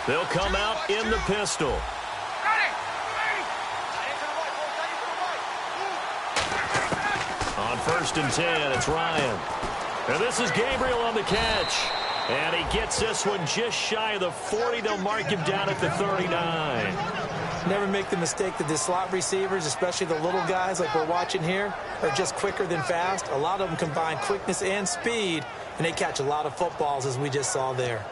They'll come out in the pistol. On 1st and 10, it's Ryan. And this is Gabriel on the catch. And he gets this one just shy of the 40. They'll mark him down at the 39. Never make the mistake that the slot receivers, especially the little guys like we're watching here, are just quicker than fast. A lot of them combine quickness and speed, and they catch a lot of footballs, as we just saw there.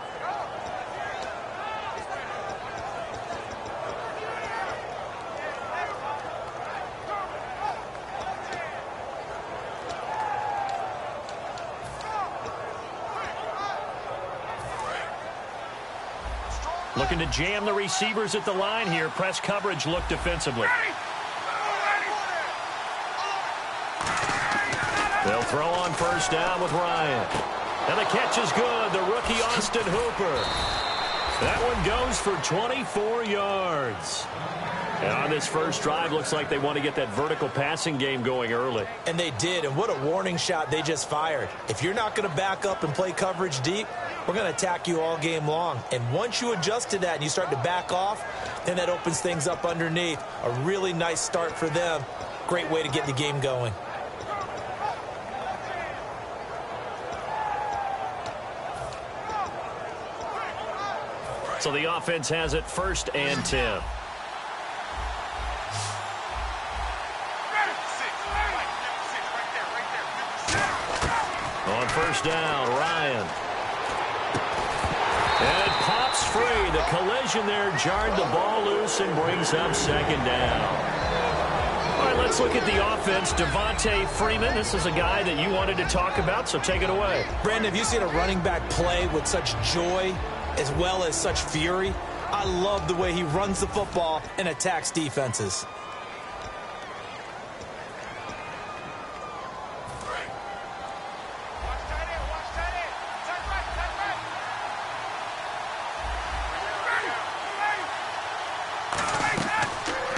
Looking to jam the receivers at the line here. Press coverage look defensively. They'll throw on 1st down with Ryan. And the catch is good. The rookie Austin Hooper. That one goes for 24 yards. And on this first drive, looks like they want to get that vertical passing game going early. And they did, and what a warning shot they just fired. If you're not going to back up and play coverage deep, we're going to attack you all game long. And once you adjust to that and you start to back off, then that opens things up underneath. A really nice start for them. Great way to get the game going. So the offense has it 1st and 10. On 1st down, Ryan. And it pops free. The collision there jarred the ball loose and brings up 2nd down. All right, let's look at the offense. Devontae Freeman, this is a guy that you wanted to talk about, so take it away. Brandon, have you seen a running back play with such joy as well as such fury? I love the way he runs the football and attacks defenses.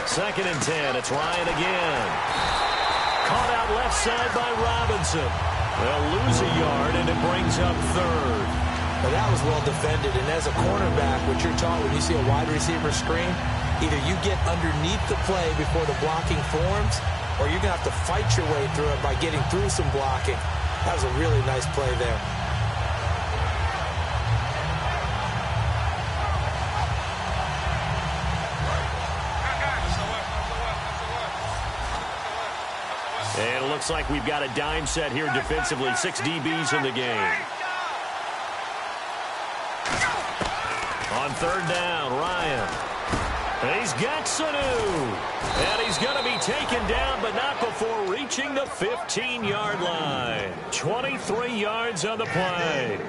Second and 10, it's Ryan again. Caught out left side by Robinson. They'll lose a yard, and it brings up 3rd. Well, that was well defended, and as a cornerback, what you're taught when you see a wide receiver screen, either you get underneath the play before the blocking forms, or you're going to have to fight your way through it by getting through some blocking. That was a really nice play there. And it looks like we've got a dime set here defensively. 6 DBs in the game. On 3rd down, Ryan. And he's got Sanu. And he's going to be taken down, but not before reaching the 15-yard line. 23 yards on the play.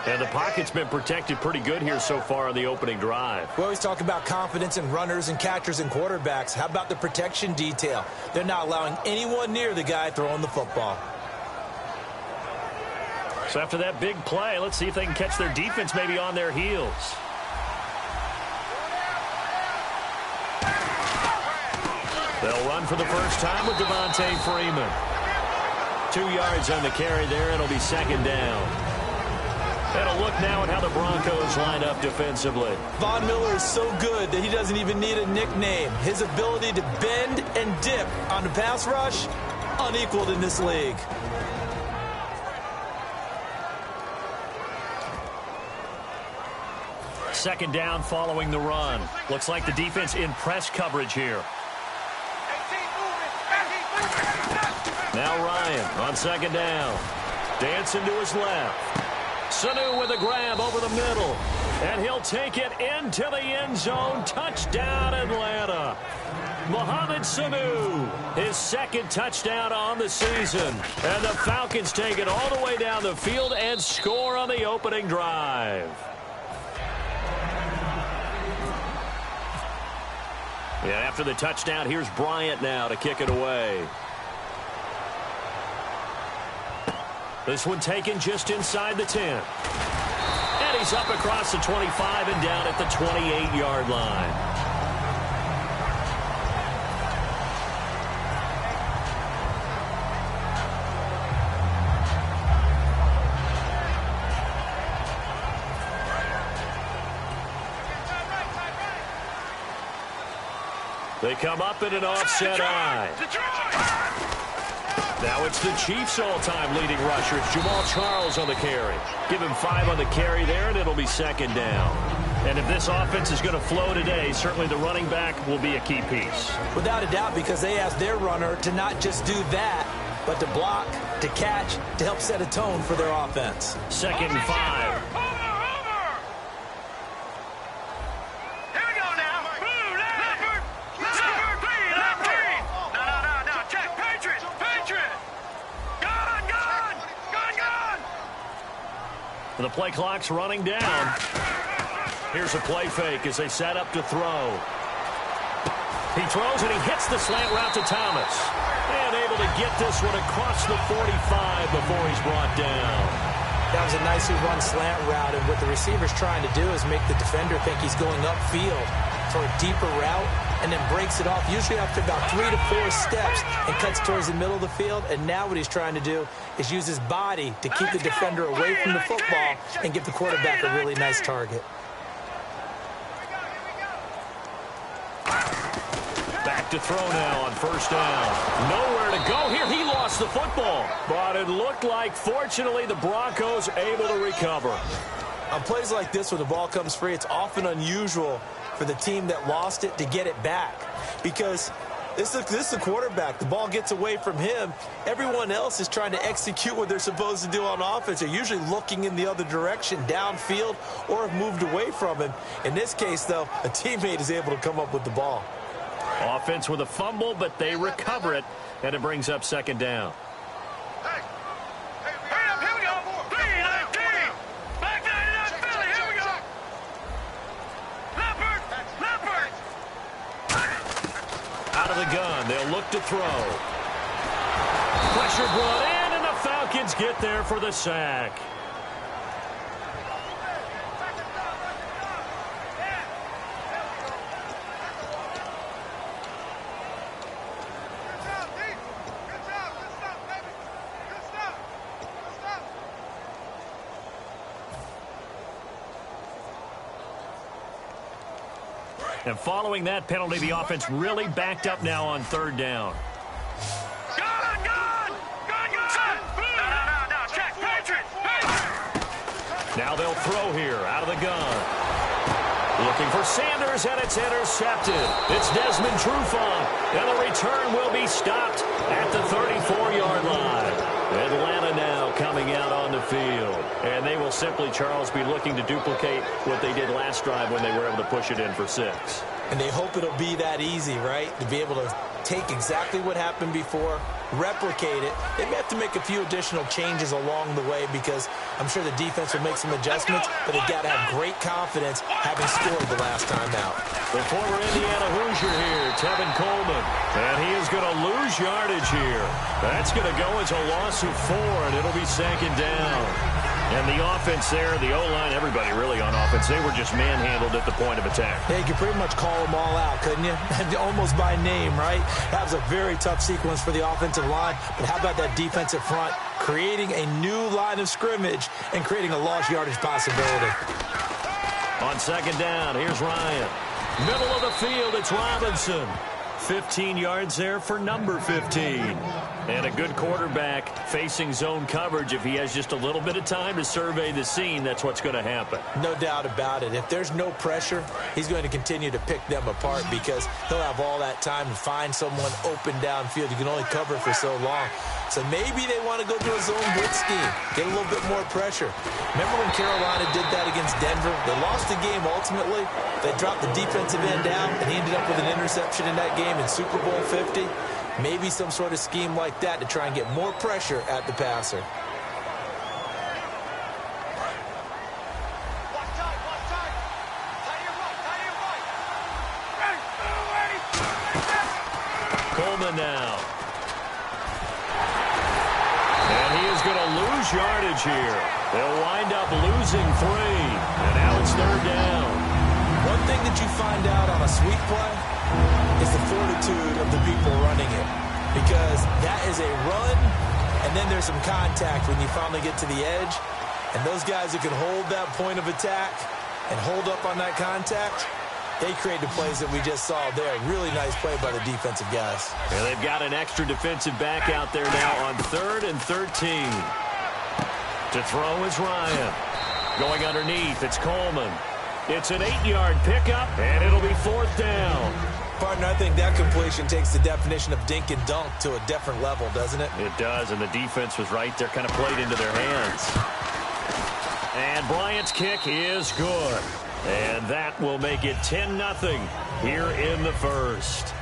And the pocket's been protected pretty good here so far on the opening drive. We always talk about confidence in runners and catchers and quarterbacks. How about the protection detail? They're not allowing anyone near the guy throwing the football. So after that big play, let's see if they can catch their defense maybe on their heels. They'll run for the first time with Devontae Freeman. 2 yards on the carry there. It'll be 2nd down. And a look now at how the Broncos line up defensively. Von Miller is so good that he doesn't even need a nickname. His ability to bend and dip on the pass rush, unequaled in this league. Second down following the run. Looks like the defense in press coverage here. Now Ryan on 2nd down. Dancing to his left. Sanu with a grab over the middle. And he'll take it into the end zone. Touchdown, Atlanta. Mohamed Sanu, his 2nd touchdown on the season. And the Falcons take it all the way down the field and score on the opening drive. Yeah, after the touchdown, here's Bryant now to kick it away. This one taken just inside the 10. And he's up across the 25 and down at the 28-yard line. They come up in an offset eye. Now it's the Chiefs' all-time leading rusher. It's Jamal Charles on the carry. Give him 5 on the carry there, and it'll be second down. And if this offense is going to flow today, certainly the running back will be a key piece. Without a doubt, because they asked their runner to not just do that, but to block, to catch, to help set a tone for their offense. Second and 5. The play clock's running down. Here's a play fake as they set up to throw. He throws and he hits the slant route to Thomas. And able to get this one across the 45 before he's brought down. That was a nicely run slant route, and what the receiver's trying to do is make the defender think he's going upfield for a deeper route, and then breaks it off, usually after about 3 to 4 steps, and cuts towards the middle of the field. And now what he's trying to do is use his body to keep the defender away from the football and give the quarterback a really nice target. Back to throw now on first down. Nowhere to go here. He lost the football. But it looked like, fortunately, the Broncos able to recover. On plays like this where the ball comes free, it's often unusual for the team that lost it to get it back. Because this is the quarterback. The ball gets away from him. Everyone else is trying to execute what they're supposed to do on offense. They're usually looking in the other direction, downfield, or have moved away from him. In this case, though, a teammate is able to come up with the ball. Offense with a fumble, but they recover it, and it brings up second down. Out of the gun, they'll look to throw. Pressure brought in, and the Falcons get there for the sack. And following that penalty, the offense really backed up now on third down. Now they'll throw here out of the gun. Looking for Sanders, and it's intercepted. It's Desmond Trufant, and the return will be stopped at the 34-yard line. Atlanta now coming out on the field. And they will simply, Charles, be looking to duplicate what they did last drive when they were able to push it in for 6. And they hope it'll be that easy, right? To be able to take exactly what happened before, replicate it. They may have to make a few additional changes along the way because I'm sure the defense will make some adjustments, but they've got to have great confidence having scored the last time out. The former Indiana Hoosier here, Tevin Coleman, and he is going to lose yardage here. That's going to go as a loss of 4, and it'll be second down. And the offense there, the O-line, everybody really on offense, they were just manhandled at the point of attack. Yeah, you could pretty much call them all out, couldn't you? Almost by name, right? That was a very tough sequence for the offensive line. But how about that defensive front creating a new line of scrimmage and creating a lost yardage possibility? On second down, here's Ryan. Middle of the field, it's Robinson. 15 yards there for number 15. And a good quarterback facing zone coverage. If he has just a little bit of time to survey the scene, that's what's going to happen. No doubt about it. If there's no pressure, he's going to continue to pick them apart because he'll have all that time to find someone open downfield. You can only cover for so long. So maybe they want to go to a zone blitz scheme, get a little bit more pressure. Remember when Carolina did that against Denver? They lost the game ultimately. They dropped the defensive end down, and he ended up with an interception in that game in Super Bowl 50. Maybe some sort of scheme like that to try and get more pressure at the passer. Coleman now. And he is going to lose yardage here. They'll wind up losing 3. And now it's third down. One thing that you find out on a sweep play is the fortitude of the people running it. Because that is a run, and then there's some contact when you finally get to the edge. And those guys who can hold that point of attack and hold up on that contact, They created plays that we just saw there. Really nice play by the defensive guys. And they've got an extra defensive back out there now on 3rd and 13. To throw is Ryan. Going underneath, it's Coleman. It's an 8-yard pickup, and it'll be 4th down. Partner, I think that completion takes the definition of dink and dunk to a different level, doesn't it? It does, and the defense was right there, kind of played into their hands. And Bryant's kick is good. And that will make it 10-0 here in the first.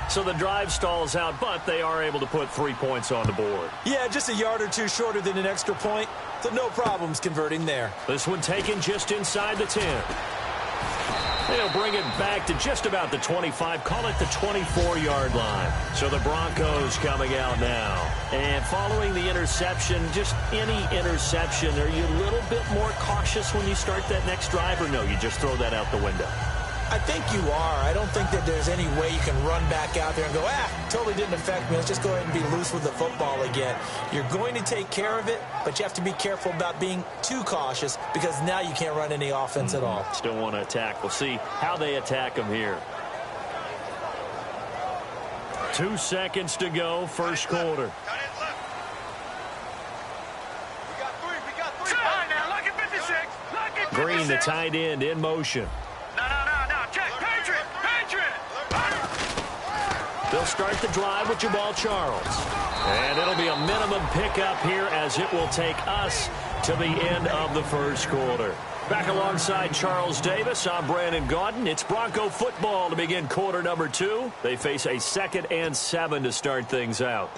So the drive stalls out, but they are able to put 3 points on the board. Yeah, just a yard or two shorter than an extra point, so no problems converting there. This one taken just inside the 10. They'll bring it back to just about the 25, call it the 24-yard line. So the Broncos coming out now. And following the interception, just any interception, are you a little bit more cautious when you start that next drive, or no, you just throw that out the window? I think you are. I don't think that there's any way you can run back out there and go, totally didn't affect me. Let's just go ahead and be loose with the football again. You're going to take care of it, but you have to be careful about being too cautious because now you can't run any offense at all. Still want to attack. We'll see how they attack them here. 2 seconds to go, first quarter. Green, the tight end, in motion. They'll start the drive with Jamal Charles. And it'll be a minimum pickup here as it will take us to the end of the first quarter. Back alongside Charles Davis, I'm Brandon Gaudin. It's Bronco football to begin quarter number 2. They face a 2nd and 7 to start things out.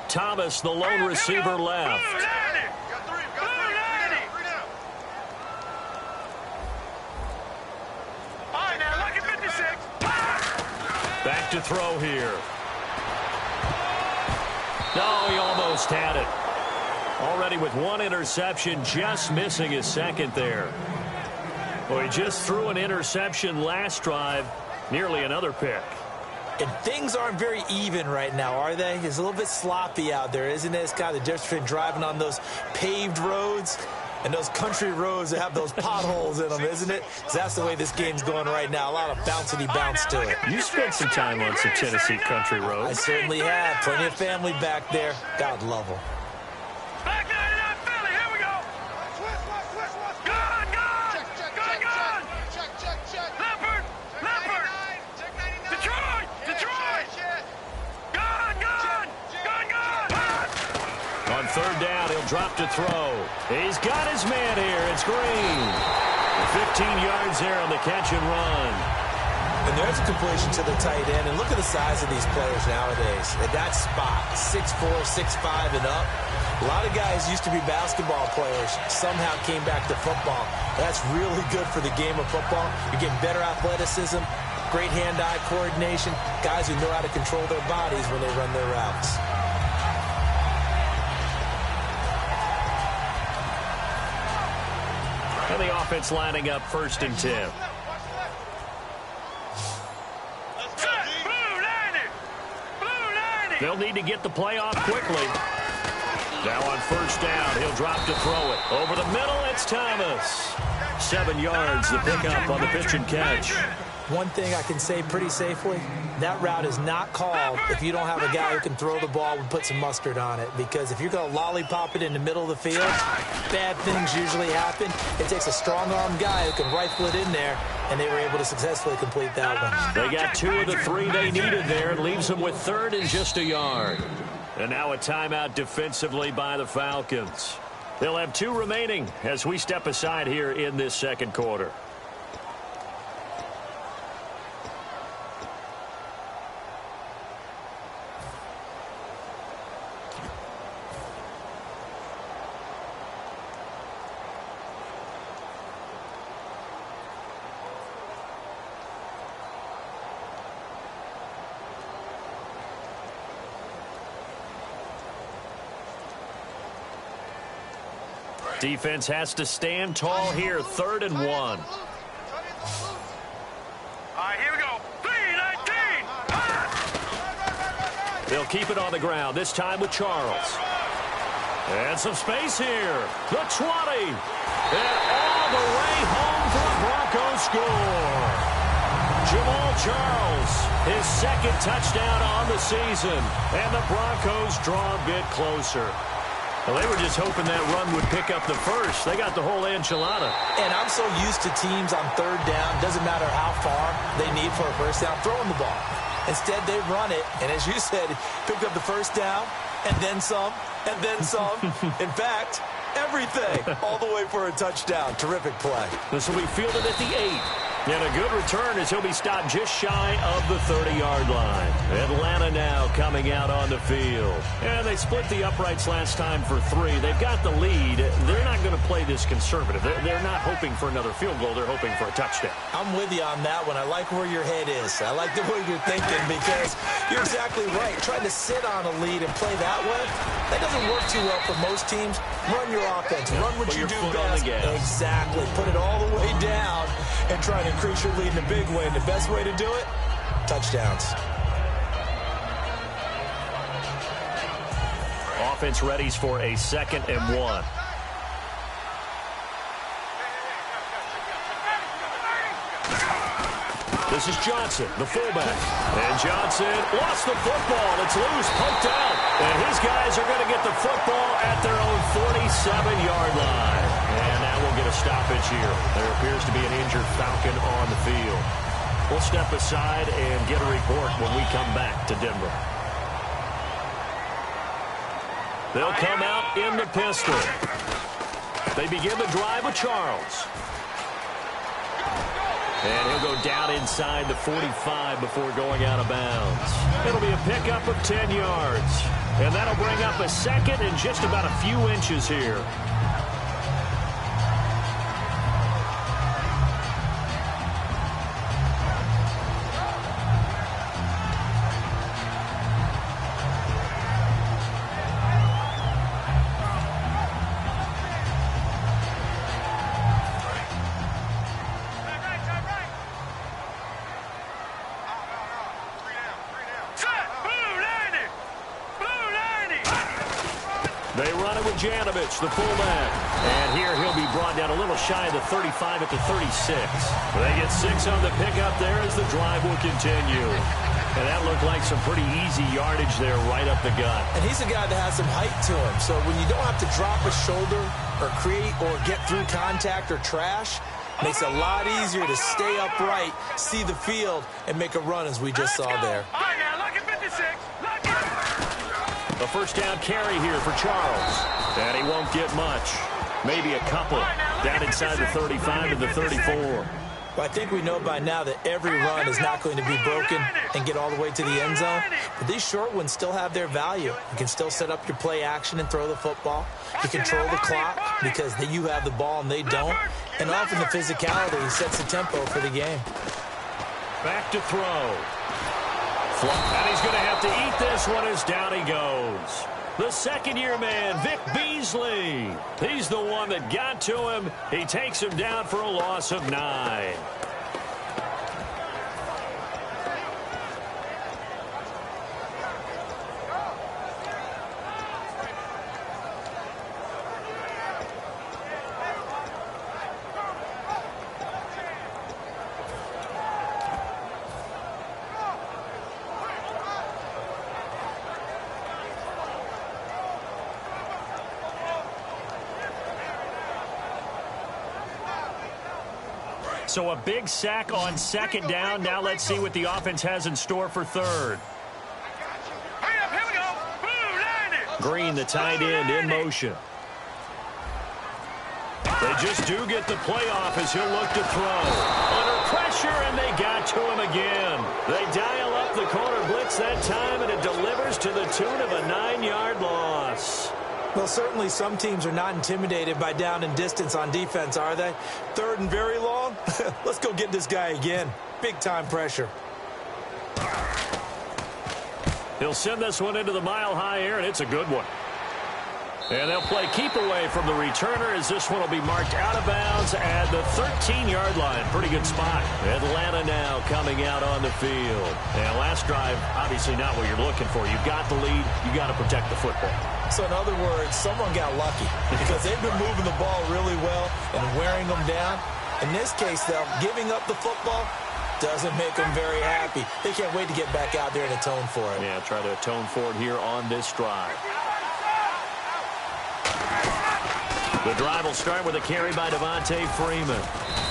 Thomas, the lone receiver, left. Back to throw here. No, he almost had it. Already with 1 interception, just missing his 2nd there. Well, he just threw an interception last drive, nearly another pick. And things aren't very even right now, are they? It's a little bit sloppy out there, isn't it? It's kind of the difference between driving on those paved roads and those country roads that have those potholes in them, isn't it? 'Cause that's the way this game's going right now. A lot of bouncy bounce to it. You spent some time on some Tennessee country roads. I certainly have. Plenty of family back there. God love them. Third down, he'll drop to throw. He's got his man here. It's Green. 15 yards there on the catch and run. And there's a completion to the tight end. And look at the size of these players nowadays. At that spot, 6'4", 6'5", and up. A lot of guys used to be basketball players. Somehow came back to football. That's really good for the game of football. You're getting better athleticism, great hand-eye coordination, guys who know how to control their bodies when they run their routes. And the offense lining up 1st and 10. They'll need to get the play off quickly. Now on 1st down, he'll drop to throw it. Over the middle, it's Thomas. 7 yards, the pickup on the pitch and catch. One thing I can say pretty safely, that route is not called if you don't have a guy who can throw the ball and put some mustard on it. Because if you're going to lollipop it in the middle of the field, bad things usually happen. It takes a strong-armed guy who can rifle it in there, and they were able to successfully complete that one. They got 2 of the 3 they needed there. It leaves them with 3rd and just a yard. And now a timeout defensively by the Falcons. They'll have 2 remaining as we step aside here in this second quarter. Defense has to stand tall here, 3rd and 1. All right, here we go. 3-19. They'll keep it on the ground, this time with Charles. And some space here. The 20. And all the way home for the Broncos score. Jamal Charles, his 2nd touchdown on the season. And the Broncos draw a bit closer. Well, they were just hoping that run would pick up the first. They got the whole enchilada. And I'm so used to teams on 3rd down, doesn't matter how far they need for a first down, throwing the ball. Instead, they run it, and as you said, picked up the first down, and then some, and then some. In fact, everything, all the way for a touchdown. Terrific play. This will be fielded at the 8. And a good return as he'll be stopped just shy of the 30-yard line. Atlanta now coming out on the field. And they split the uprights last time for 3. They've got the lead. They're not going to play this conservative. They're not hoping for another field goal. They're hoping for a touchdown. I'm with you on that one. I like where your head is. I like the way you're thinking because you're exactly right. Trying to sit on a lead and play that way, that doesn't work too well for most teams. Run your offense. Run what you do best. Exactly. Put it all the way down and try to increase your lead in a big way. And the best way to do it, touchdowns. Offense readies for a 2nd and 1. This is Johnson, the fullback. And Johnson lost the football. It's loose, poked out. And his guys are going to get the football at their own 47-yard line. And now we'll get a stoppage here. There appears to be an injured Falcon on the field. We'll step aside and get a report when we come back to Denver. They'll come out in the pistol. They begin the drive with Charles. And he'll go down inside the 45 before going out of bounds. It'll be a pickup of 10 yards. And that'll bring up a 2nd and just about a few inches here. The fullback. And here he'll be brought down a little shy of the 35 at the 36. They get 6 on the pickup there as the drive will continue. And that looked like some pretty easy yardage there right up the gut. And he's a guy that has some height to him. So when you don't have to drop a shoulder or create or get through contact or trash, makes it a lot easier to stay upright, see the field, and make a run as we just saw there. All right, now, look at 56. Look at a first down carry here for Charles. And he won't get much. Maybe a couple down inside the 35 and the 34. Well, I think we know by now that every run is not going to be broken and get all the way to the end zone. But these short ones still have their value. You can still set up your play action and throw the football. You control the clock because you have the ball and they don't. And often the physicality sets the tempo for the game. Back to throw. And he's going to have to eat this one as down he goes. The second-year man, Vic Beasley. He's the one that got to him. He takes him down for a loss of 9. So a big sack on second down. Now let's see what the offense has in store for third. Here we go. Green, the tight end, in motion. They just do get the playoff as he'll look to throw. Under pressure, and they got to him again. They dial up the corner blitz that time, and it delivers to the tune of a 9-yard loss. Well, certainly some teams are not intimidated by down and distance on defense, are they? Third and very long? Let's go get this guy again. Big-time pressure. He'll send this one into the mile-high air, and it's a good one. And they'll play keep away from the returner as this one will be marked out of bounds at the 13-yard line. Pretty good spot. Atlanta now coming out on the field. And last drive, obviously not what you're looking for. You've got the lead. You've got to protect the football. So in other words, someone got lucky because they've been moving the ball really well and wearing them down. In this case, though, giving up the football doesn't make them very happy. They can't wait to get back out there and atone for it. Yeah, try to atone for it here on this drive. The drive will start with a carry by Devontae Freeman.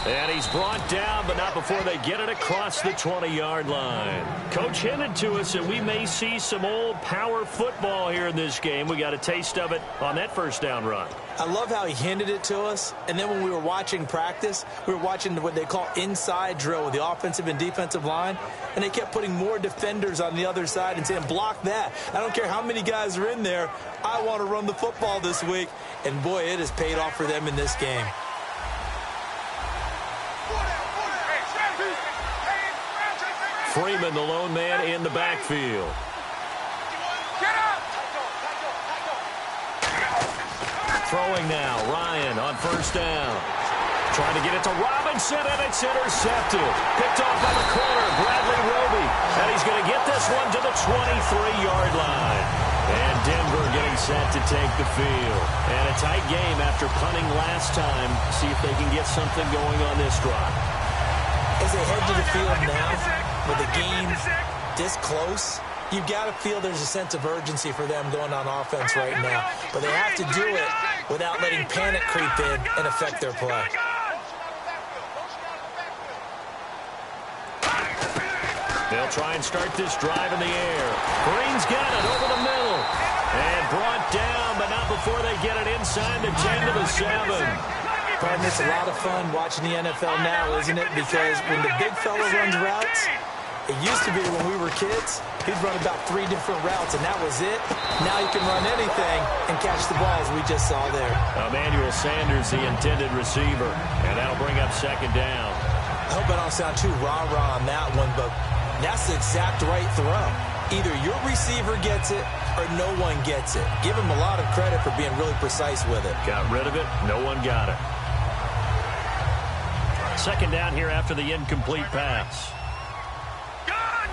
And he's brought down, but not before they get it across the 20-yard line. Coach hinted to us that we may see some old power football here in this game. We got a taste of it on that first down run. I love how he hinted it to us. And then when we were watching practice, we were watching what they call inside drill with the offensive and defensive line. And they kept putting more defenders on the other side and saying, block that. I don't care how many guys are in there. I want to run the football this week. And, boy, it has paid off for them in this game. Freeman, the lone man in the backfield. Throwing now, Ryan on first down. Trying to get it to Robinson, and it's intercepted. Picked off by the corner, Bradley Roby. And he's going to get this one to the 23-yard line. And Denver getting set to take the field. And a tight game after punting last time. See if they can get something going on this drive. As they head to the field now, with the game this close, you've got to feel there's a sense of urgency for them going on offense right now. But they have to do it without letting panic creep in and affect their play. They'll try and start this drive in the air. Green's got it over the middle. And brought down, but not before they get it inside the 10 to the 7. Pardon, it's a lot of fun watching the NFL now, isn't it? Because when the big fella runs routes, it used to be when we were kids, he'd run about 3 different routes, and that was it. Now you can run anything and catch the balls we just saw there. Emmanuel Sanders, the intended receiver, and that'll bring up second down. I hope I don't sound too rah-rah on that one, but that's the exact right throw. Either your receiver gets it or no one gets it. Give him a lot of credit for being really precise with it. Got rid of it. No one got it. Second down here after the incomplete pass. Gone!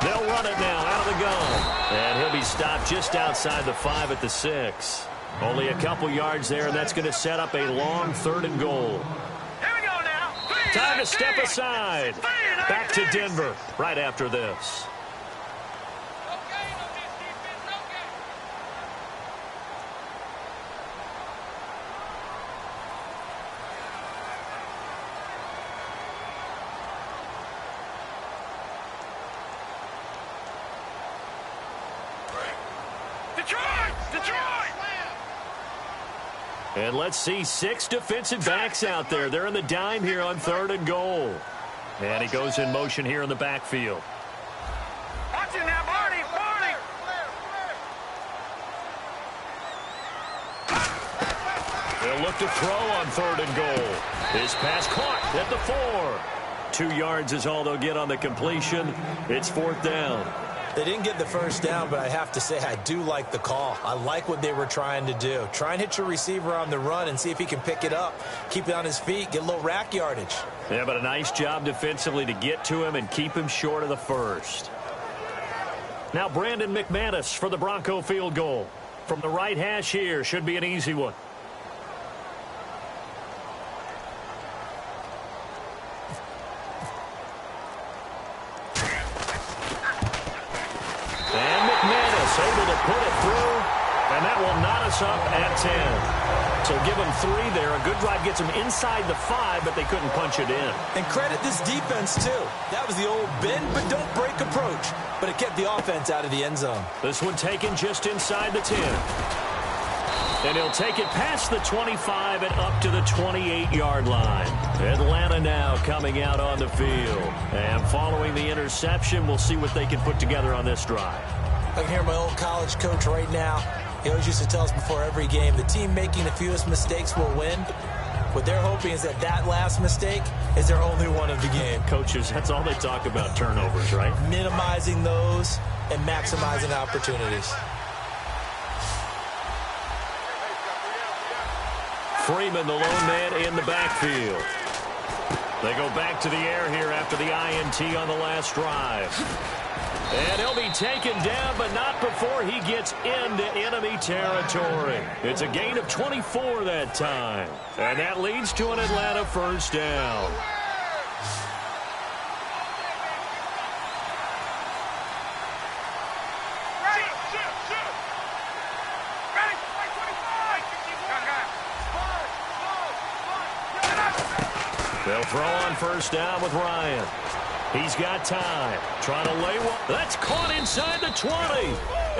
They'll run it now out of the gun. And he'll be stopped just outside the 5 at the 6. Only a couple yards there, and that's going to set up a long 3rd and goal. Here we go now. Time to step aside. Back to Denver right after this. And let's see 6 defensive backs out there. They're in the dime here on 3rd and goal. And he goes in motion here in the backfield. Watch it now, Barney! They'll look to throw on 3rd and goal. His pass caught at the 4. 2 yards is all they'll get on the completion. It's 4th down. They didn't get the first down, but I have to say I do like the call. I like what they were trying to do. Try and hit your receiver on the run and see if he can pick it up. Keep it on his feet, get a little rack yardage. Yeah, but a nice job defensively to get to him and keep him short of the first. Now Brandon McManus for the Bronco field goal. From the right hash here, should be an easy one. Able to put it through, and that will knot us up at 10. So give them 3 there. A good drive gets them inside the 5, but they couldn't punch it in. And credit this defense, too. That was the old bend but don't break approach, but it kept the offense out of the end zone. This one taken just inside the 10. And he'll take it past the 25 and up to the 28-yard line. Atlanta now coming out on the field. And following the interception, we'll see what they can put together on this drive. I can hear my old college coach right now. He always used to tell us before every game, the team making the fewest mistakes will win. What they're hoping is that last mistake is their only one of the game. Coaches, that's all they talk about, turnovers, right? Minimizing those and maximizing opportunities. Freeman, the lone man in the backfield. They go back to the air here after the INT on the last drive. And he'll be taken down, but not before he gets into enemy territory. It's a gain of 24 that time. And that leads to an Atlanta first down. They'll throw on first down with Ryan. He's got time. Trying to lay one. That's caught inside the 20.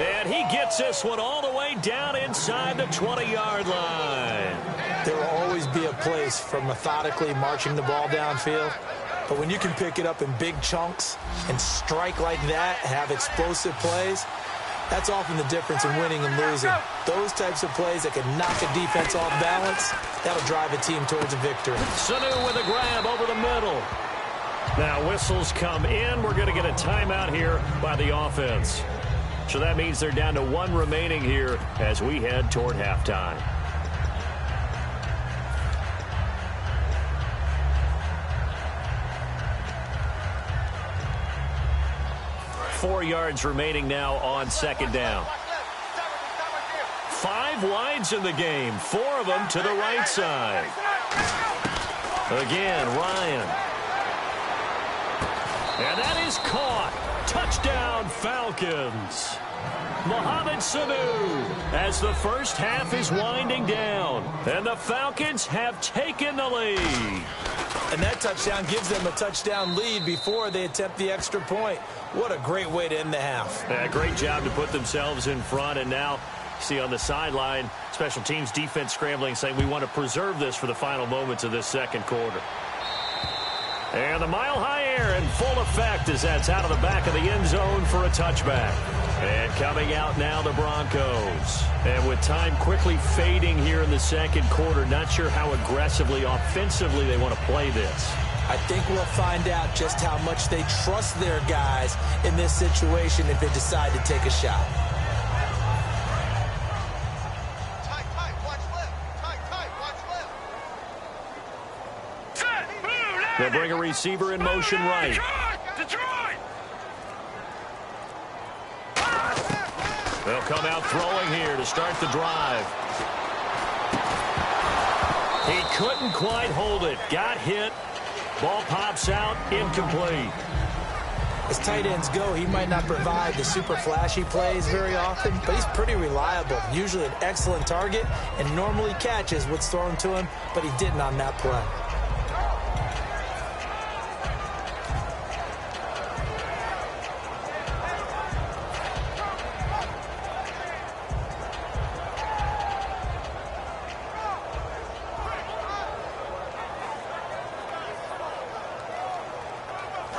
And he gets this one all the way down inside the 20-yard line. There will always be a place for methodically marching the ball downfield. But when you can pick it up in big chunks and strike like that, have explosive plays, that's often the difference in winning and losing. Those types of plays that can knock a defense off balance, that'll drive a team towards a victory. Sanu with a grab over the middle. Now whistles come in. We're going to get a timeout here by the offense. So that means they're down to one remaining here as we head toward halftime. Four yards remaining now on second down. 5 wides in the game, 4 of them to the right side. Again, Ryan. And that is caught. Touchdown, Falcons. Mohamed Sanu as the first half is winding down. And the Falcons have taken the lead. And that touchdown gives them a touchdown lead before they attempt the extra point. What a great way to end the half. Yeah, great job to put themselves in front. And now, see on the sideline, special teams defense scrambling, saying we want to preserve this for the final moments of this second quarter. And the mile-high air in full effect as that's out of the back of the end zone for a touchback. And coming out now, the Broncos. And with time quickly fading here in the second quarter, not sure how aggressively, offensively they want to play this. I think we'll find out just how much they trust their guys in this situation if they decide to take a shot. They'll bring a receiver in motion right. Detroit! They'll come out throwing here to start the drive. He couldn't quite hold it. Got hit. Ball pops out. Incomplete. As tight ends go, he might not provide the super flashy plays very often, but he's pretty reliable. Usually an excellent target and normally catches what's thrown to him, but he didn't on that play.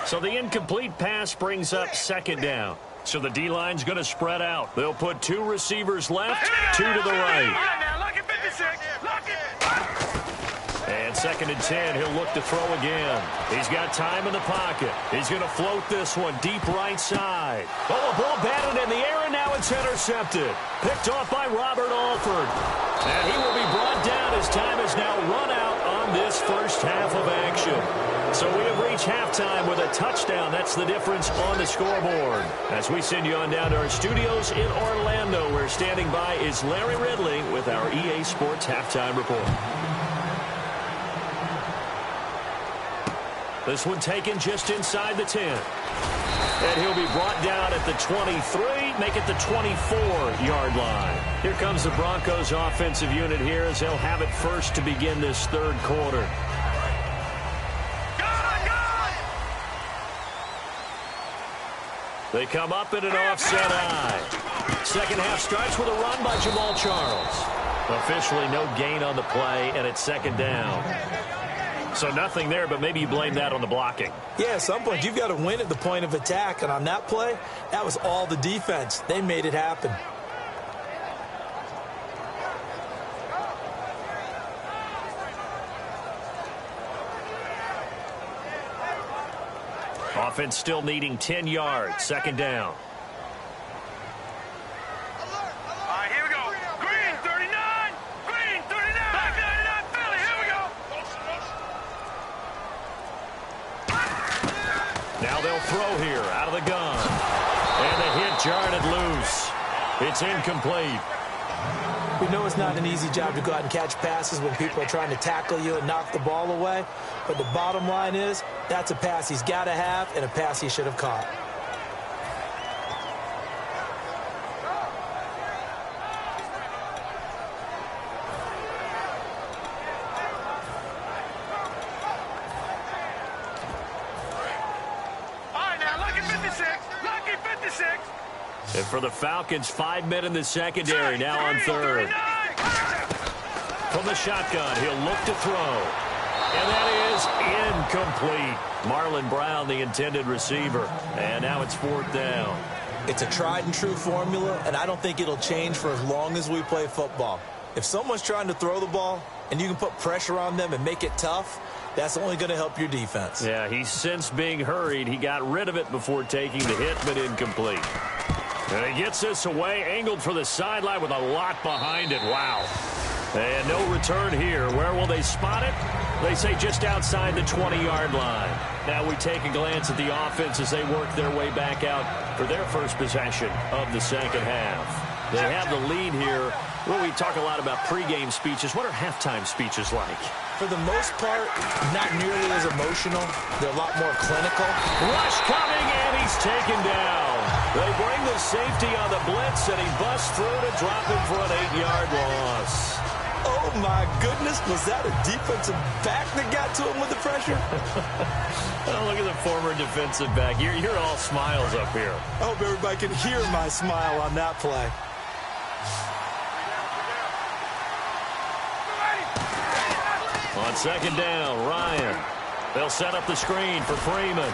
So the incomplete pass brings up second down. So the D-line's going to spread out. They'll put 2 receivers left, 2 to the right. And second and 10, he'll look to throw again. He's got time in the pocket. He's going to float this one deep right side. Oh, a ball batted in the air, and now it's intercepted. Picked off by Robert Alford. And he will be brought down as time has now run out on this first half of action. So we have reached halftime with a touchdown. That's the difference on the scoreboard. As we send you on down to our studios in Orlando, where standing by is Larry Ridley with our EA Sports Halftime Report. This one taken just inside the 10. And he'll be brought down at the 23, make it the 24-yard line. Here comes the Broncos offensive unit here as they'll have it first to begin this third quarter. They come up in an offset eye. Second half starts with a run by Jamal Charles. Officially no gain on the play, and it's second down. So nothing there, but maybe you blame that on the blocking. Yeah, at some point you've got to win at the point of attack, and on that play, that was all the defense. They made it happen. Offense still needing 10 yards. Second down. All right, here we go. Green, 39. Green, 39. Back 99, Philly. Here we go. Now they'll throw here out of the gun. And the hit jarred it loose. It's incomplete. We know it's not an easy job to go out and catch passes when people are trying to tackle you and knock the ball away. But the bottom line is, that's a pass he's got to have and a pass he should have caught. All right, now, lucky 56. Lucky 56. And for the Falcons, 5 men in the secondary now on third. From the shotgun, he'll look to throw. And that is incomplete. Marlon Brown, the intended receiver. And now it's fourth down. It's a tried and true formula, and I don't think it'll change for as long as we play football. If someone's trying to throw the ball and you can put pressure on them and make it tough, that's only going to help your defense. Yeah, he's since being hurried. He got rid of it before taking the hit, but incomplete. And he gets this away, angled for the sideline with a lot behind it. Wow. And no return here. Where will they spot it? They say just outside the 20-yard line. Now we take a glance at the offense as they work their way back out for their first possession of the second half. They have the lead here. Well, we talk a lot about pregame speeches. What are halftime speeches like? For the most part, not nearly as emotional. They're a lot more clinical. Rush coming, and he's taken down. They bring the safety on the blitz, and he busts through to drop him for an 8-yard loss. Oh, my goodness. Was that a defensive back that got to him with the pressure? Oh, look at the former defensive back. You're all smiles up here. I hope everybody can hear my smile on that play. On second down, Ryan. They'll set up the screen for Freeman.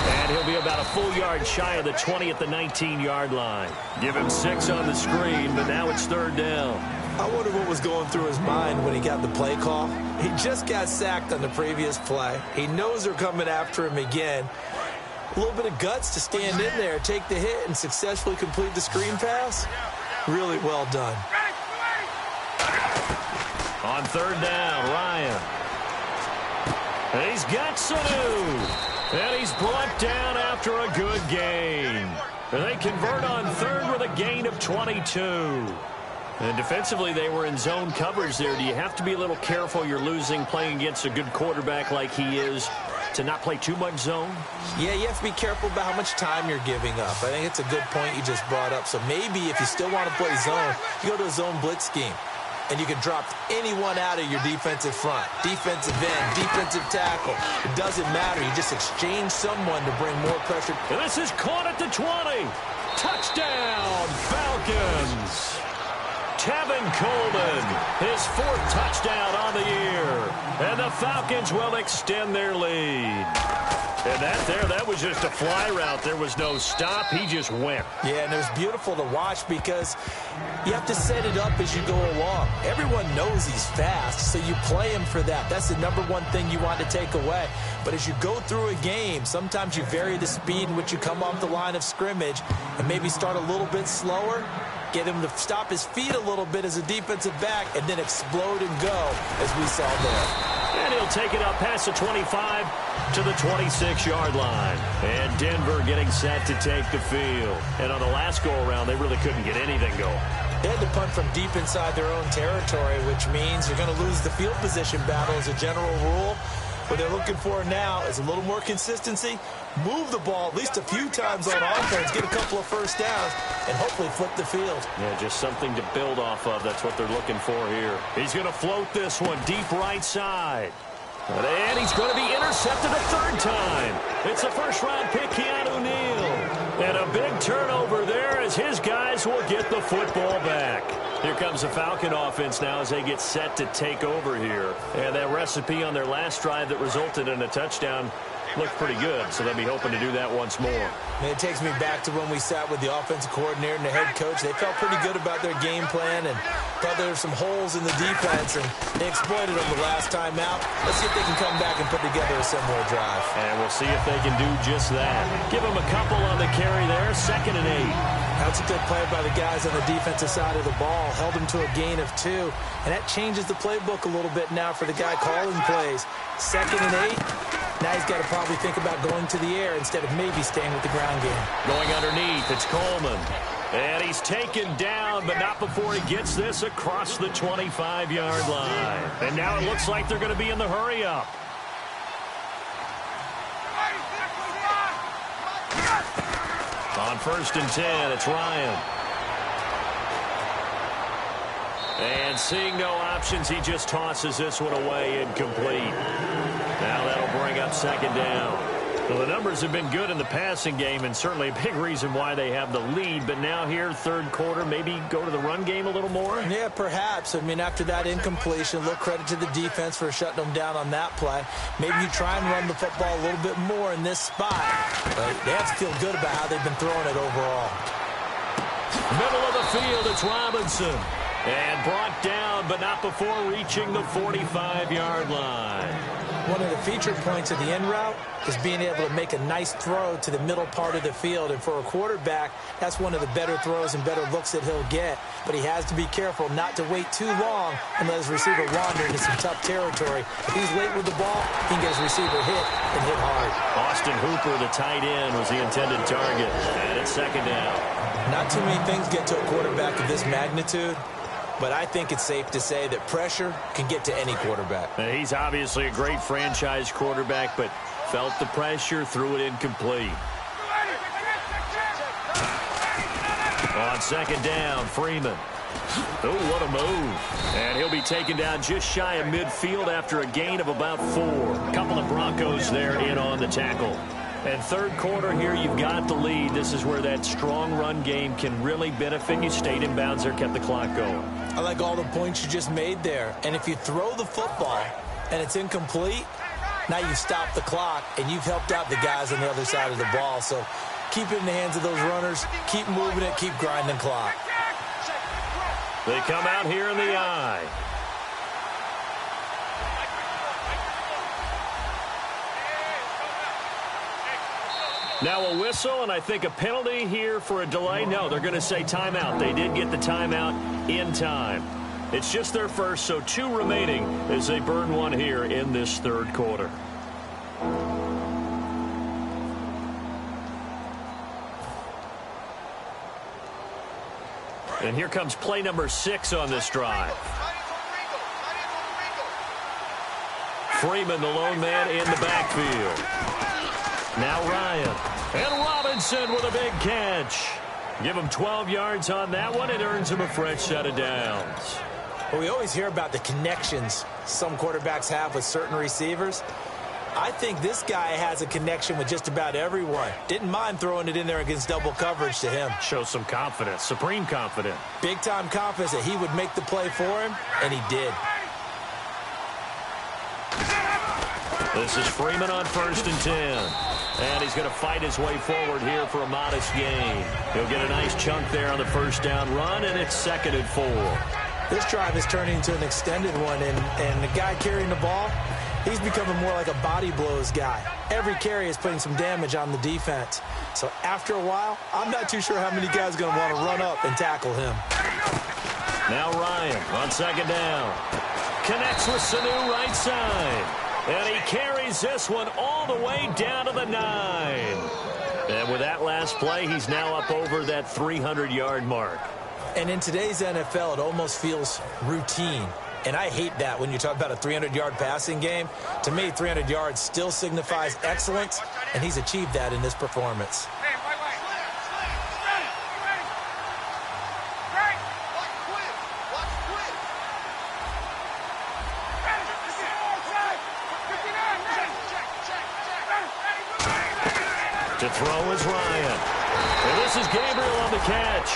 And he'll be about a full yard shy of the 20 at the 19-yard line. Give him 6 on the screen, but now it's third down. I wonder what was going through his mind when he got the play call. He just got sacked on the previous play. He knows they're coming after him again. A little bit of guts to stand in there, take the hit, and successfully complete the screen pass. Really well done. On third down, Ryan. And he's got Sanu. And he's brought down after a good gain. And they convert on third with a gain of 22. And defensively, they were in zone coverage there. Do you have to be a little careful? You're losing playing against a good quarterback like he is to not play too much zone? Yeah, you have to be careful about how much time you're giving up. I think it's a good point you just brought up. So maybe if you still want to play zone, you go to a zone blitz scheme. And you can drop anyone out of your defensive front. Defensive end, defensive tackle. It doesn't matter. You just exchange someone to bring more pressure. And this is caught at the 20. Touchdown, Falcons. Tevin Coleman, his 4th touchdown on the year. And the Falcons will extend their lead. And that was just a fly route. There was no stop. He just went. Yeah, and it was beautiful to watch because you have to set it up as you go along. Everyone knows he's fast, so you play him for that. That's the number one thing you want to take away. But as you go through a game, sometimes you vary the speed in which you come off the line of scrimmage and maybe start a little bit slower, get him to stop his feet a little bit as a defensive back, and then explode and go, as we saw there. And he'll take it up past the 25 to the 26-yard line. And Denver getting set to take the field. And on the last go-around, they really couldn't get anything going. They had to punt from deep inside their own territory, which means you're going to lose the field position battle as a general rule. What they're looking for now is a little more consistency, move the ball at least a few times on offense, get a couple of first downs, and hopefully flip the field. Yeah, just something to build off of. That's what they're looking for here. He's going to float this one deep right side. And he's going to be intercepted a third time. It's a first-round pick, Keanu Neal. And a big turnover there as his guys will get the football back. Here comes the Falcon offense now as they get set to take over here. And that recipe on their last drive that resulted in a touchdown looked pretty good, so they'll be hoping to do that once more. And it takes me back to when we sat with the offensive coordinator and the head coach. They felt pretty good about their game plan and thought there were some holes in the defense, and they exploited them the last time out. Let's see if they can come back and put together a similar drive. And we'll see if they can do just that. Give them a couple on the carry there, 2nd and 8. That's a good play by the guys on the defensive side of the ball. Held them to a gain of 2. And that changes the playbook a little bit now for the guy calling plays. 2nd and 8. Now he's got to probably think about going to the air instead of maybe staying with the ground game. Going underneath, it's Coleman. And he's taken down, but not before he gets this across the 25-yard line. And now it looks like they're going to be in the hurry-up. On 1st and 10, it's Ryan. And seeing no options, he just tosses this one away incomplete. Now that'll bring up 2nd down. Well, the numbers have been good in the passing game, and certainly a big reason why they have the lead. But now here, 3rd quarter, maybe go to the run game a little more? Yeah, perhaps. I mean, after that incompletion, a little credit to the defense for shutting them down on that play. Maybe you try and run the football a little bit more in this spot. But they have to feel good about how they've been throwing it overall. Middle of the field, it's Robinson. And brought down, but not before reaching the 45-yard line. One of the feature points of the in route is being able to make a nice throw to the middle part of the field. And for a quarterback, that's one of the better throws and better looks that he'll get. But he has to be careful not to wait too long and let his receiver wander into some tough territory. If he's late with the ball, he can get his receiver hit and hit hard. Austin Hooper, the tight end, was the intended target. And it's 2nd down. Not too many things get to a quarterback of this magnitude. But I think it's safe to say that pressure can get to any quarterback. He's obviously a great franchise quarterback, but felt the pressure, threw it incomplete. On 2nd down, Freeman. Oh, what a move. And he'll be taken down just shy of midfield after a gain of about 4. A couple of Broncos there in on the tackle. And 3rd quarter here, you've got the lead. This is where that strong run game can really benefit you. Stayed in bounds there, kept the clock going. I like all the points you just made there. And if you throw the football and it's incomplete, now you've stopped the clock and you've helped out the guys on the other side of the ball. So keep it in the hands of those runners. Keep moving it. Keep grinding clock. They come out here in the eye. Now a whistle, and I think a penalty here for a delay. No, they're going to say timeout. They did get the timeout in time. It's just their first, so 2 remaining as they burn one here in this 3rd quarter. And here comes play number 6 on this drive. Freeman, the lone man in the backfield. Now Ryan. And Robinson with a big catch. Give him 12 yards on that one. It earns him a fresh set of downs. Well, we always hear about the connections some quarterbacks have with certain receivers. I think this guy has a connection with just about everyone. Didn't mind throwing it in there against double coverage to him. Shows some confidence, supreme confidence. Big-time confidence that he would make the play for him, and he did. This is Freeman on 1st and 10. And he's going to fight his way forward here for a modest gain. He'll get a nice chunk there on the 1st down run, and it's 2nd and 4. This drive is turning into an extended one, and the guy carrying the ball, he's becoming more like a body blows guy. Every carry is putting some damage on the defense. So after a while, I'm not too sure how many guys are going to want to run up and tackle him. Now Ryan on 2nd down. Connects with Sanu right side. And he carries this one all the way down to the 9. And with that last play, he's now up over that 300-yard mark. And in today's NFL, it almost feels routine. And I hate that when you talk about a 300-yard passing game. To me, 300 yards still signifies excellence, and he's achieved that in this performance. To throw is Ryan. And this is Gabriel on the catch.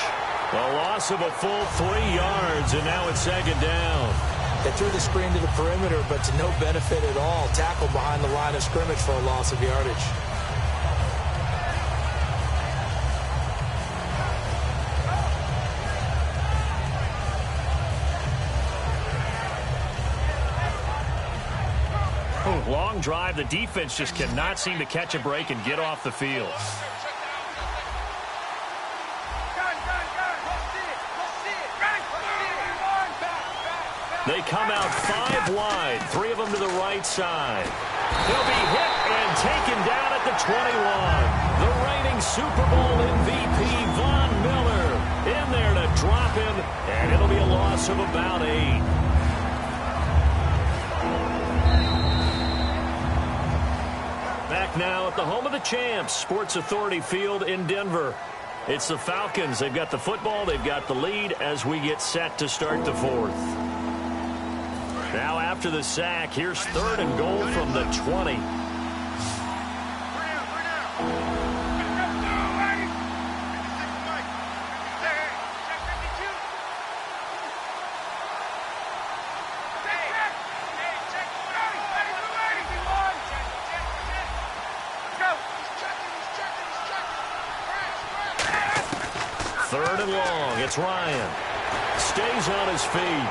A loss of a full 3 yards, and now it's 2nd down. They threw the screen to the perimeter, but to no benefit at all. Tackled behind the line of scrimmage for a loss of yardage. Long drive. The defense just cannot seem to catch a break and get off the field. They come out 5 wide, 3 of them to the right side. He'll be hit and taken down at the 21. The reigning Super Bowl MVP, Von Miller, in there to drop him, and it'll be a loss of about 8. Back now at the home of the champs, Sports Authority Field in Denver. It's the Falcons. They've got the football. They've got the lead as we get set to start the 4th. Now after the sack, here's 3rd and goal from the 20. Third and long. It's Ryan. Stays on his feet.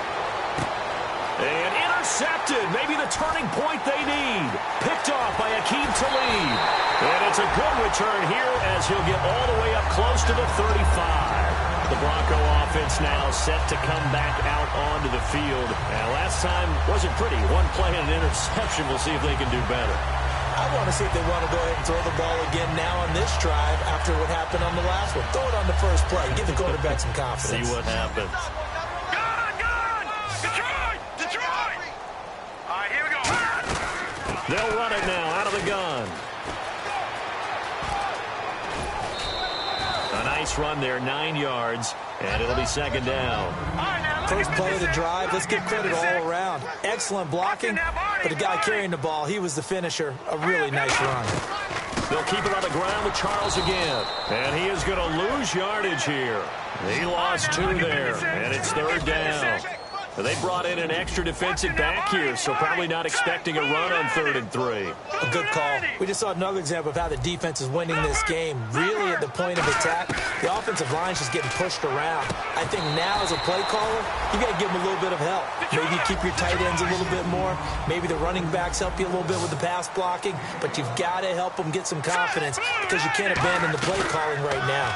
And intercepted. Maybe the turning point they need. Picked off by Akeem Talib. And it's a good return here as he'll get all the way up close to the 35. The Bronco offense now set to come back out onto the field. And last time wasn't pretty. One play and an interception. We'll see if they can do better. I want to see if they want to go ahead and throw the ball again now on this drive after what happened on the last one. Throw it on the first play. Give the quarterback some confidence. See what happens. Detroit! All right, here we go. They'll run it now out of the gun. A nice run there, 9 yards, and it'll be 2nd down. First play of the drive, let's give credit all around. Excellent blocking, but the guy carrying the ball, he was the finisher. A really nice run. They'll keep it on the ground with Charles again. And he is going to lose yardage here. He lost 2 there, and it's 3rd down. They brought in an extra defensive back here, so probably not expecting a run on 3rd and 3. A good call. We just saw another example of how the defense is winning this game. Really at the point of attack, the offensive line's just getting pushed around. I think now as a play caller, you got to give them a little bit of help. Maybe keep your tight ends a little bit more. Maybe the running backs help you a little bit with the pass blocking, but you've got to help them get some confidence because you can't abandon the play calling right now.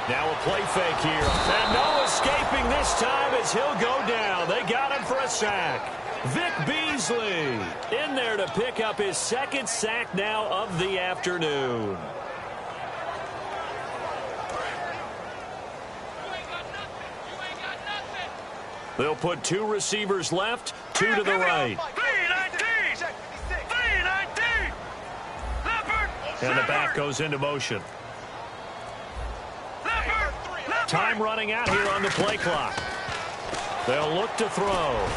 Now a play fake here. And no escaping this time as he'll go down. They got him for a sack. Vic Beasley in there to pick up his 2nd sack now of the afternoon. They'll put 2 receivers left, 2 to the right. And the back goes into motion. Time running out here on the play clock. They'll look to throw.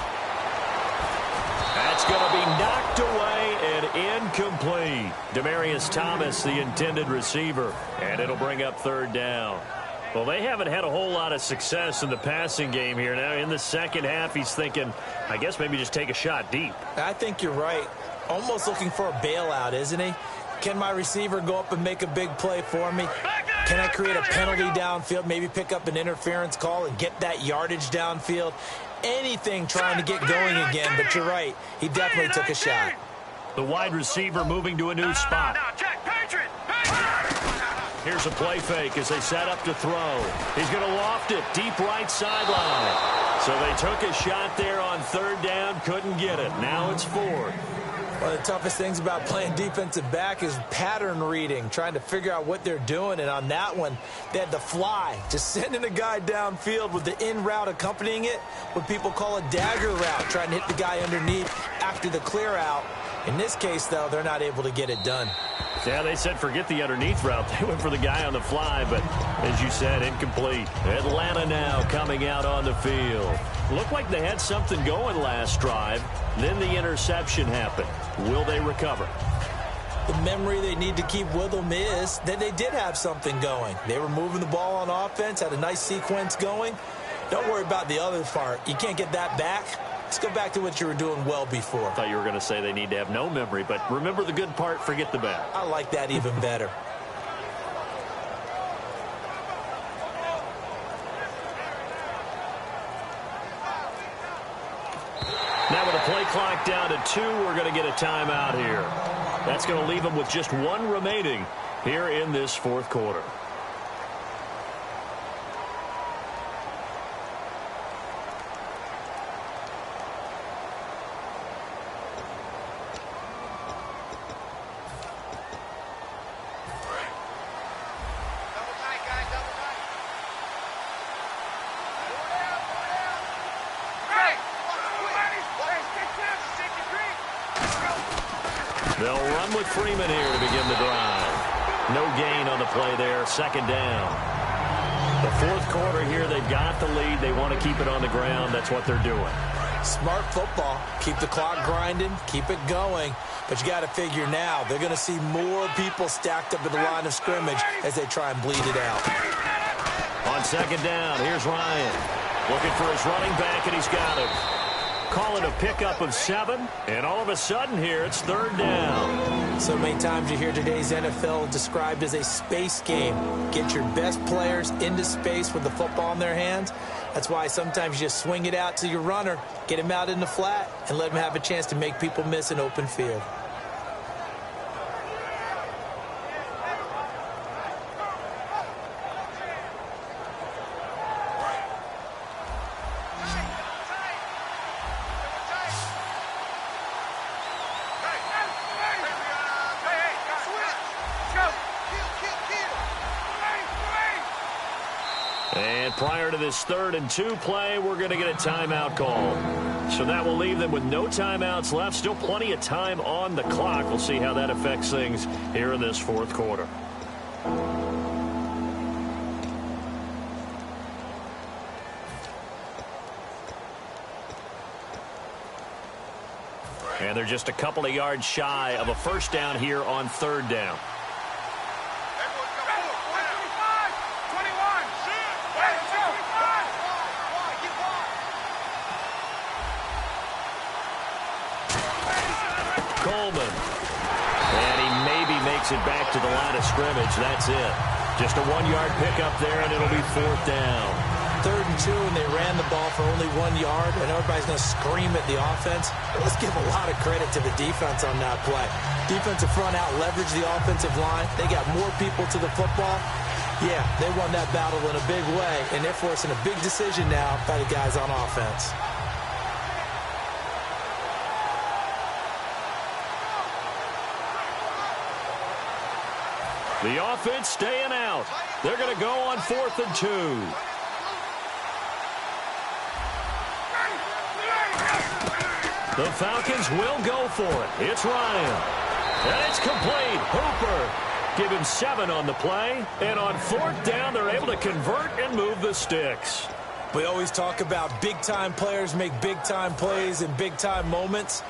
That's going to be knocked away and incomplete. Demaryius Thomas, the intended receiver, and it'll bring up 3rd down. Well, they haven't had a whole lot of success in the passing game here. Now, in the second half, he's thinking, I guess maybe just take a shot deep. I think you're right. Almost looking for a bailout, isn't he? Can my receiver go up and make a big play for me? Can I create a penalty downfield, maybe pick up an interference call and get that yardage downfield? Anything trying to get going again, but you're right. He definitely took a shot. The wide receiver moving to a new spot. Here's a play fake as they set up to throw. He's going to loft it deep right sideline. So they took a shot there on 3rd down, couldn't get it. Now it's 4th. One of the toughest things about playing defensive back is pattern reading, trying to figure out what they're doing. And on that one, they had the fly, just sending a guy downfield with the in route accompanying it, what people call a dagger route, trying to hit the guy underneath after the clear out. In this case, though, they're not able to get it done. Yeah, they said forget the underneath route. They went for the guy on the fly, but as you said, incomplete. Atlanta now coming out on the field. Looked like they had something going last drive. Then the interception happened. Will they recover? The memory they need to keep with them is that they did have something going. They were moving the ball on offense, had a nice sequence going. Don't worry about the other part. You can't get that back. Let's go back to what you were doing well before. I thought you were going to say they need to have no memory, but remember the good part, forget the bad. I like that even better. Now with the play clock down to 2, we're going to get a timeout here. That's going to leave them with just 1 remaining here in this fourth quarter. They'll run with Freeman here to begin the drive. No gain on the play there. Second down. The fourth quarter here, they've got the lead. They want to keep it on the ground. That's what they're doing. Smart football. Keep the clock grinding. Keep it going. But you got to figure now, they're going to see more people stacked up at the line of scrimmage as they try and bleed it out. On second down, here's Ryan. Looking for his running back, and he's got him. Call it a pickup of 7, and all of a sudden here, it's third down. So many times you hear today's NFL described as a space game. Get your best players into space with the football in their hands. That's why sometimes you just swing it out to your runner, get him out in the flat, and let him have a chance to make people miss an open field. And prior to this 3rd and 2 play, we're going to get a timeout call. So that will leave them with no timeouts left. Still plenty of time on the clock. We'll see how that affects things here in this fourth quarter. And they're just a couple of yards shy of a first down here on third down. Coleman. And he maybe makes it back to the line of scrimmage. That's it. Just a 1-yard pickup there, and it'll be fourth down. 3rd and 2, and they ran the ball for only 1 yard, and everybody's going to scream at the offense. Let's give a lot of credit to the defense on that play. Defensive front out leveraged the offensive line. They got more people to the football. Yeah, they won that battle in a big way, and they're forcing a big decision now by the guys on offense. The offense staying out. They're going to go on 4th and 2. The Falcons will go for it. It's Ryan. And it's complete. Hooper. Give him 7 on the play. And on 4th down, they're able to convert and move the sticks. We always talk about big-time players make big-time plays in big-time moments.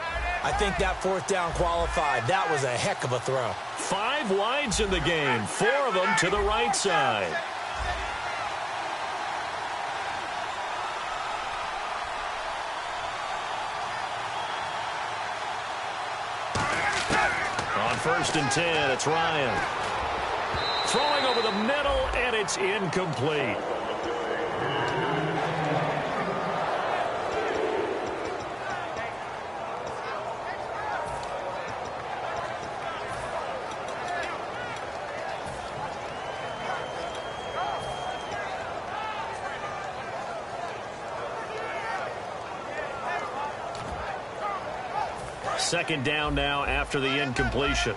I think that 4th down qualified. That was a heck of a throw. 5 wides in the game. 4 of them to the right side. On 1st and 10, it's Ryan. Throwing over the middle, and it's incomplete. Second down now after the incompletion.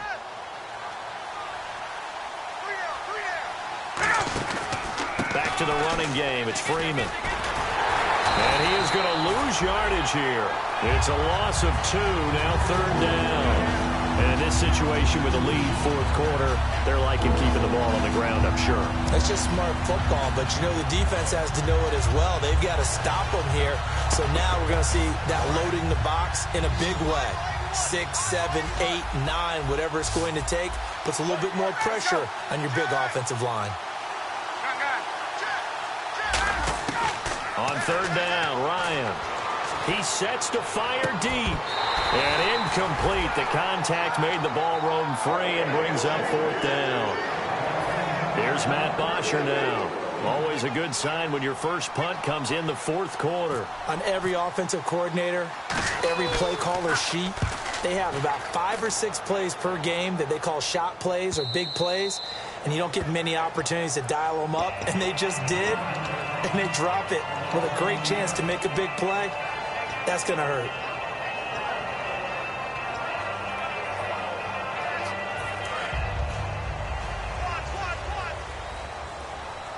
Back to the running game. It's Freeman. And he is going to lose yardage here. It's a loss of 2, now 3rd down. And in this situation with a lead 4th quarter, they're liking keeping the ball on the ground, I'm sure. That's just smart football, but you know the defense has to know it as well. They've got to stop them here. So now we're going to see that loading the box in a big way. 6, 7, 8, 9, whatever it's going to take, puts a little bit more pressure on your big offensive line. On 3rd down, Ryan. He sets to fire deep. And incomplete. The contact made the ball roam free and brings up 4th down. Here's Matt Bosher now. Always a good sign when your first punt comes in the 4th quarter. On every offensive coordinator, every play caller sheet, they have about 5 or 6 plays per game that they call shot plays or big plays, and you don't get many opportunities to dial them up, and they just did, and they drop it with a great chance to make a big play. That's going to hurt.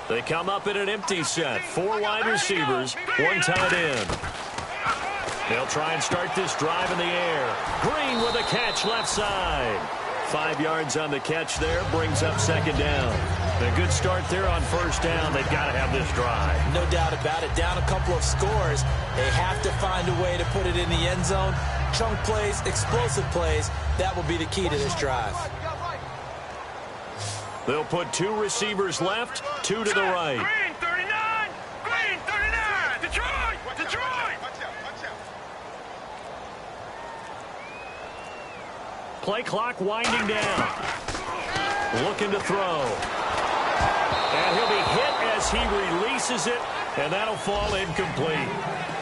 They come up in an empty set. 4 wide receivers, 1 tight end. They'll try and start this drive in the air. Green with a catch left side. 5 yards on the catch there, brings up 2nd down. A good start there on 1st down. They've got to have this drive. No doubt about it. Down a couple of scores. They have to find a way to put it in the end zone. Chunk plays, explosive plays. That will be the key to this drive. They'll put 2 receivers left, 2 to the right. Green 39! Green 39! Detroit! Detroit! Play clock winding down. Looking to throw. And he'll be hit as he releases it, and that'll fall incomplete.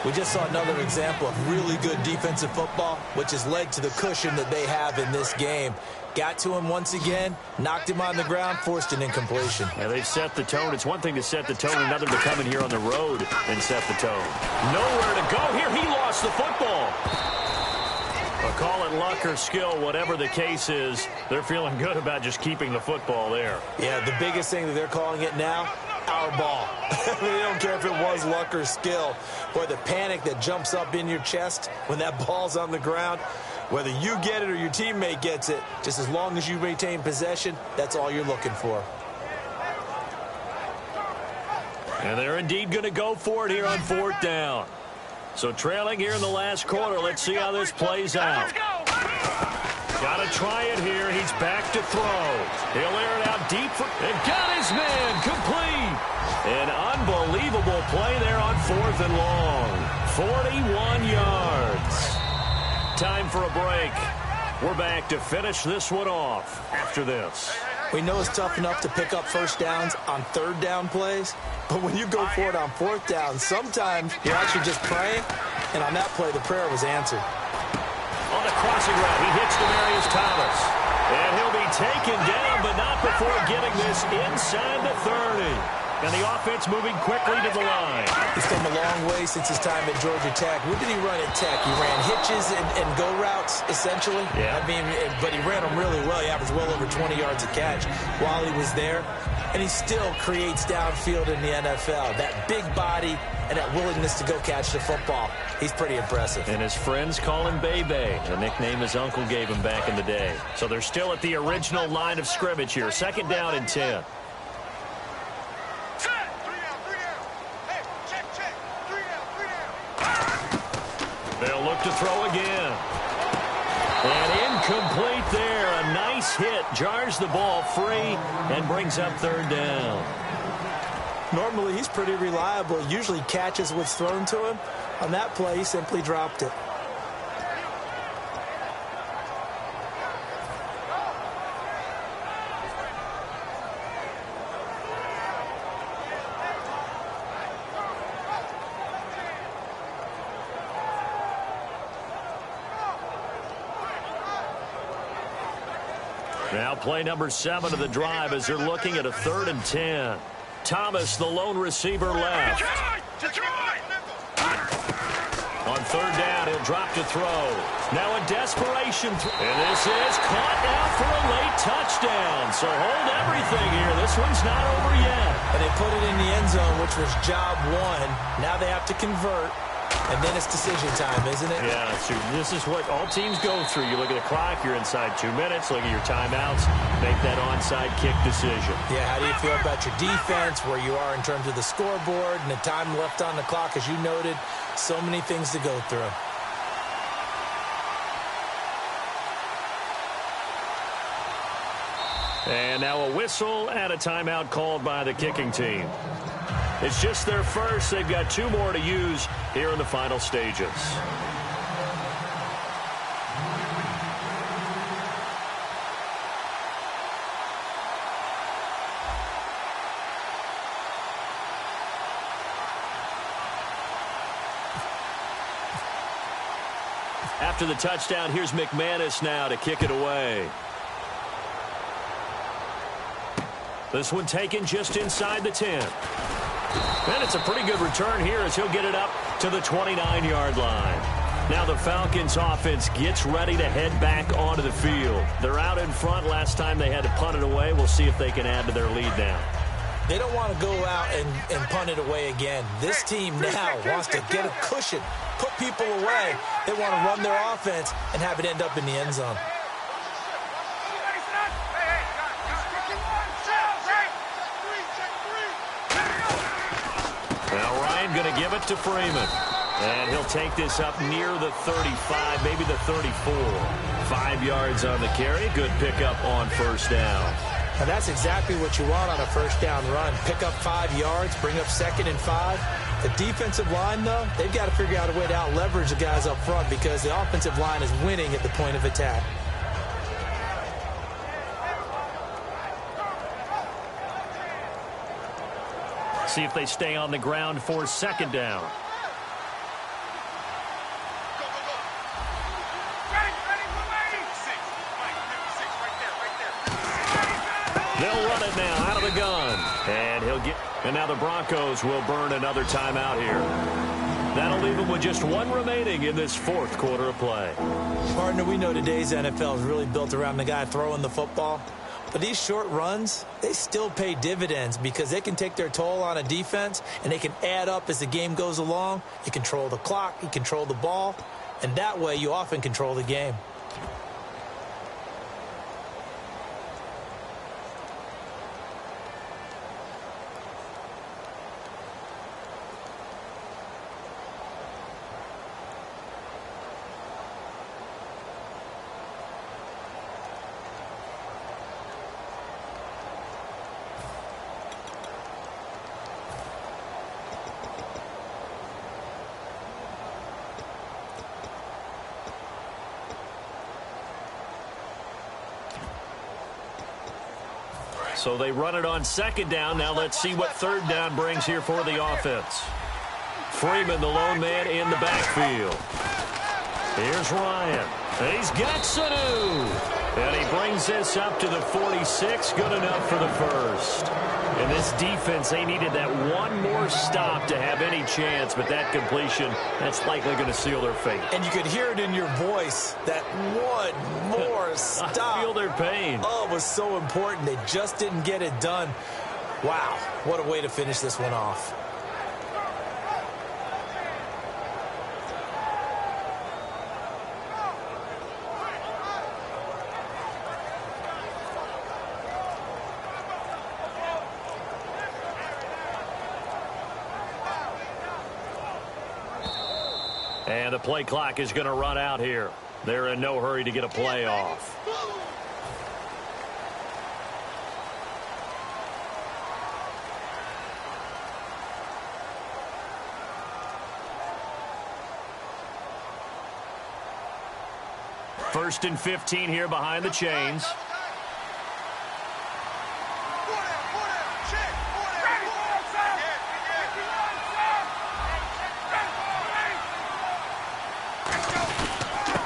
We just saw another example of really good defensive football, which has led to the cushion that they have in this game. Got to him once again, knocked him on the ground, forced an incompletion. Yeah, they've set the tone. It's one thing to set the tone, another to come in here on the road and set the tone. Nowhere to go here. He lost the football. Well, call it luck or skill, whatever the case is, they're feeling good about just keeping the football there. Yeah, the biggest thing that they're calling it now, our ball. They don't care if it was luck or skill. Boy, the panic that jumps up in your chest when that ball's on the ground, whether you get it or your teammate gets it, just as long as you retain possession, that's all you're looking for. And they're indeed going to go for it here on 4th down. So trailing here in the last quarter, let's see how this plays out. Got to try it here. He's back to throw. He'll air it out deep and got his man complete. An unbelievable play there on 4th and long. 41 yards. Time for a break. We're back to finish this one off after this. We know it's tough enough to pick up first downs on 3rd down plays, but when you go for it on 4th down, sometimes you're actually just praying, and on that play, the prayer was answered. On the crossing route, he hits Demaryius Thomas. And he'll be taken down, but not before getting this inside the 30. And the offense moving quickly to the line. He's come a long way since his time at Georgia Tech. What did he run at Tech? He ran hitches and go routes, essentially. Yeah. I mean, but he ran them really well. He averaged well over 20 yards a catch while he was there. And he still creates downfield in the NFL. That big body and that willingness to go catch the football. He's pretty impressive. And his friends call him Bebe, a nickname his uncle gave him back in the day. So they're still at the original line of scrimmage here. 2nd down and 10. They'll look to throw again. And incomplete there. A nice hit. Jars the ball free and brings up 3rd down. Normally, he's pretty reliable. Usually catches what's thrown to him. On that play, he simply dropped it. Now play number 7 of the drive as they're looking at a 3rd and 10. Thomas, the lone receiver left. Detroit! On 3rd down, he'll drop to throw. Now a desperation throw. And this is caught now for a late touchdown. So hold everything here. This one's not over yet. And they put it in the end zone, which was job 1. Now they have to convert. And then it's decision time, isn't it? Yeah, so this is what all teams go through. You look at the clock, you're inside 2 minutes, look at your timeouts, make that onside kick decision. Yeah, how do you feel about your defense, where you are in terms of the scoreboard, and the time left on the clock, as you noted, so many things to go through. And now a whistle and a timeout called by the kicking team. It's just their first. They've got 2 more to use here in the final stages. After the touchdown, here's McManus now to kick it away. This one taken just inside the 10. And it's a pretty good return here as he'll get it up to the 29-yard line. Now the Falcons offense gets ready to head back onto the field. They're out in front. Last time they had to punt it away. We'll see if they can add to their lead now. They don't want to go out and punt it away again. This team now wants to get a cushion, put people away. They want to run their offense and have it end up in the end zone. Now Ryan going to give it to Freeman. And he'll take this up near the 35, maybe the 34. 5 yards on the carry. Good pickup on first down. And that's exactly what you want on a first down run. Pick up 5 yards, bring up 2nd and 5. The defensive line, though, they've got to figure out a way to out-leverage the guys up front because the offensive line is winning at the point of attack. See if they stay on the ground for 2nd down. They'll run it now out of the gun. And now the Broncos will burn another timeout here. That'll leave them with just 1 remaining in this 4th quarter of play. Partner, we know today's NFL is really built around the guy throwing the football. But these short runs, they still pay dividends because they can take their toll on a defense and they can add up as the game goes along. You control the clock, you control the ball, and that way you often control the game. So they run it on 2nd down. Now let's see what 3rd down brings here for the offense. Freeman, the lone man in the backfield. Here's Ryan. And he's got Sanu. And he brings this up to the 46. Good enough for the first. And this defense, they needed that 1 more stop to have any chance. But that completion, that's likely going to seal their fate. And you could hear it in your voice, that 1 more stop. I feel their pain. Oh, it was so important. They just didn't get it done. Wow, what a way to finish this one off. And the play clock is going to run out here. They're in no hurry to get a play off. First and 15 here behind the chains.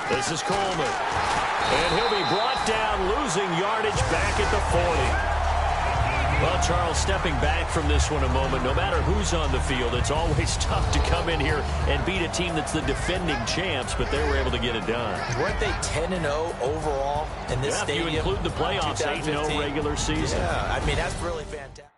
This is Coleman. And he'll be brought down, losing yardage back at the 40. Well, Charles, stepping back from this one a moment, no matter who's on the field, it's always tough to come in here and beat a team that's the defending champs, but they were able to get it done. Weren't they 10-0 overall in this stadium? If you include the playoffs, 8-0 regular season. Yeah, I mean, that's really fantastic.